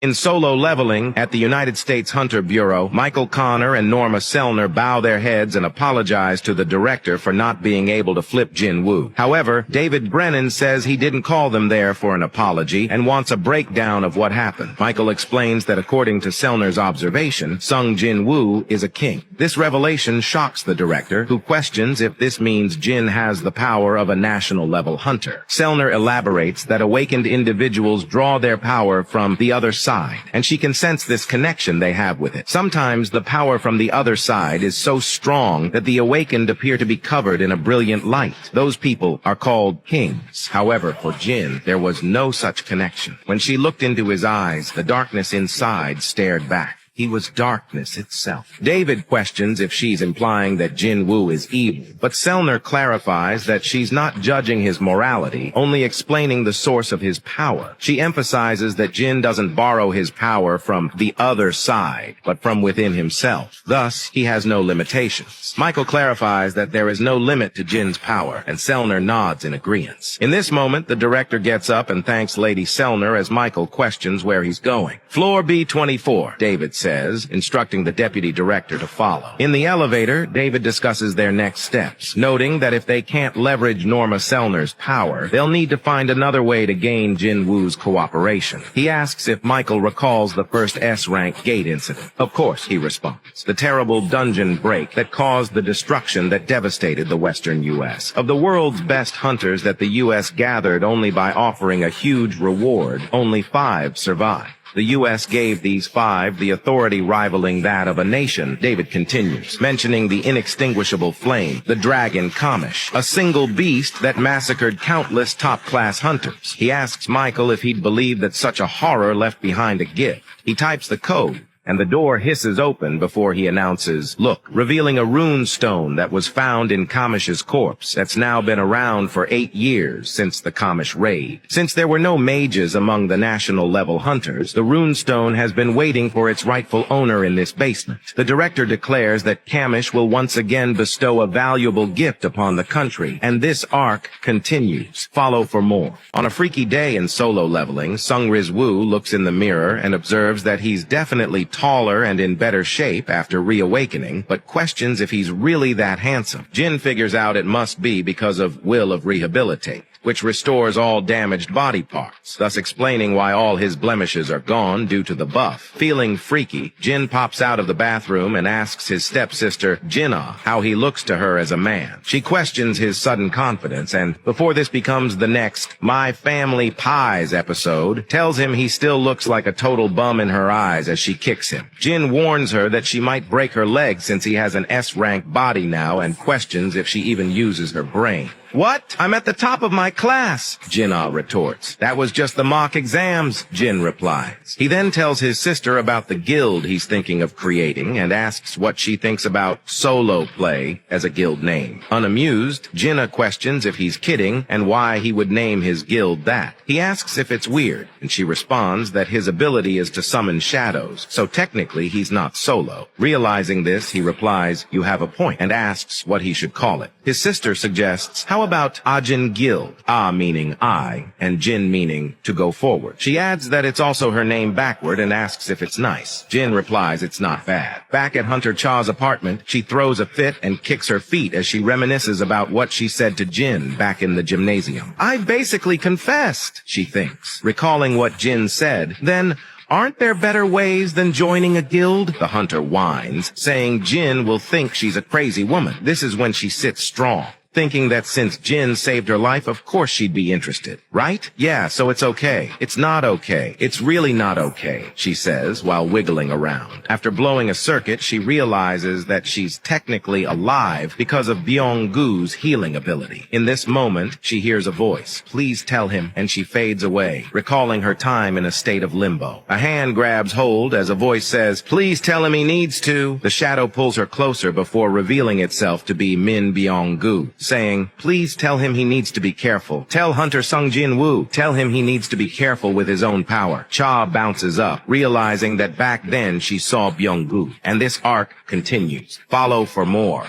In Solo Leveling, at the United States Hunter Bureau, Michael Connor and Norma Selner bow their heads and apologize to the director for not being able to flip Jin Woo. However, David Brennan says he didn't call them there for an apology and wants a breakdown of what happened. Michael explains that according to Selner's observation, Sung Jin Woo is a king. This revelation shocks the director, who questions if this means Jin has the power of a national-level hunter. Selner elaborates that awakened individuals draw their power from the other side, and she can sense this connection they have with it. Sometimes the power from the other side is so strong that the awakened appear to be covered in a brilliant light. Those people are called kings. However, for Jin, there was no such connection. When she looked into his eyes, the darkness inside stared back. He was darkness itself. David questions if she's implying that Jin Woo is evil, but Selner clarifies that she's not judging his morality, only explaining the source of his power. She emphasizes that Jin doesn't borrow his power from the other side, but from within himself. Thus, he has no limitations. Michael clarifies that there is no limit to Jin's power, and Selner nods in agreement. In this moment, the director gets up and thanks Lady Selner as Michael questions where he's going. Floor B24, David says, instructing the deputy director to follow. In the elevator, David discusses their next steps, noting that if they can't leverage Norma Selner's power, they'll need to find another way to gain Jin Woo's cooperation. He asks if Michael recalls the first S-rank gate incident. Of course, he responds. The terrible dungeon break that caused the destruction that devastated the western U.S. Of the world's best hunters that the U.S. gathered only by offering a huge reward, only 5 survived. The U.S. gave these 5 the authority rivaling that of a nation, David continues, mentioning the inextinguishable flame, the dragon Kamish, a single beast that massacred countless top-class hunters. He asks Michael if he'd believe that such a horror left behind a gift. He types the code, and the door hisses open before he announces, "Look," revealing a rune stone that was found in Kamish's corpse that's now been around for 8 years since the Kamish raid. Since there were no mages among the national-level hunters, the rune stone has been waiting for its rightful owner in this basement. The director declares that Kamish will once again bestow a valuable gift upon the country, and this arc continues. Follow for more. On a freaky day in Solo Leveling, Sung Riz Woo looks in the mirror and observes that he's definitely taller and in better shape after reawakening, but questions if he's really that handsome. Jin figures out it must be because of will of rehabilitate, which restores all damaged body parts, thus explaining why all his blemishes are gone due to the buff. Feeling freaky, Jin pops out of the bathroom and asks his stepsister, Jinna, how he looks to her as a man. She questions his sudden confidence, and before this becomes the next My Family Pies episode, tells him he still looks like a total bum in her eyes as she kicks him. Jin warns her that she might break her leg since he has an S-rank body now, and questions if she even uses her brain. "What? I'm at the top of my class," Jinna retorts. "That was just the mock exams," Jin replies. He then tells his sister about the guild he's thinking of creating and asks what she thinks about solo play as a guild name. Unamused, Jinna questions if he's kidding and why he would name his guild that. He asks if it's weird, and she responds that his ability is to summon shadows, so technically he's not solo. Realizing this, he replies, "You have a point," and asks what he should call it. His sister suggests, "How about Ajin Guild?" Ah meaning I, and Jin meaning to go forward. She adds that it's also her name backward and asks if it's nice. Jin replies it's not bad. Back at Hunter Cha's apartment, she throws a fit and kicks her feet as she reminisces about what she said to Jin back in the gymnasium. "I basically confessed," she thinks, recalling what Jin said. Then, "Aren't there better ways than joining a guild?" the hunter whines, saying Jin will think she's a crazy woman. This is when she sits strong, thinking that since Jin saved her life, of course she'd be interested, right? "Yeah, so it's okay. It's not okay. It's really not okay," she says while wiggling around. After blowing a circuit, she realizes that she's technically alive because of Byung-gu's healing ability. In this moment, she hears a voice, "Please tell him," and she fades away, recalling her time in a state of limbo. A hand grabs hold as a voice says, "Please tell him he needs to." The shadow pulls her closer before revealing itself to be Min Byung-gu, saying, "Please tell him he needs to be careful. Tell Hunter Sung Jin Woo. Tell him he needs to be careful with his own power." Cha bounces up, realizing that back then she saw Byung-gu, and this arc continues. Follow for more.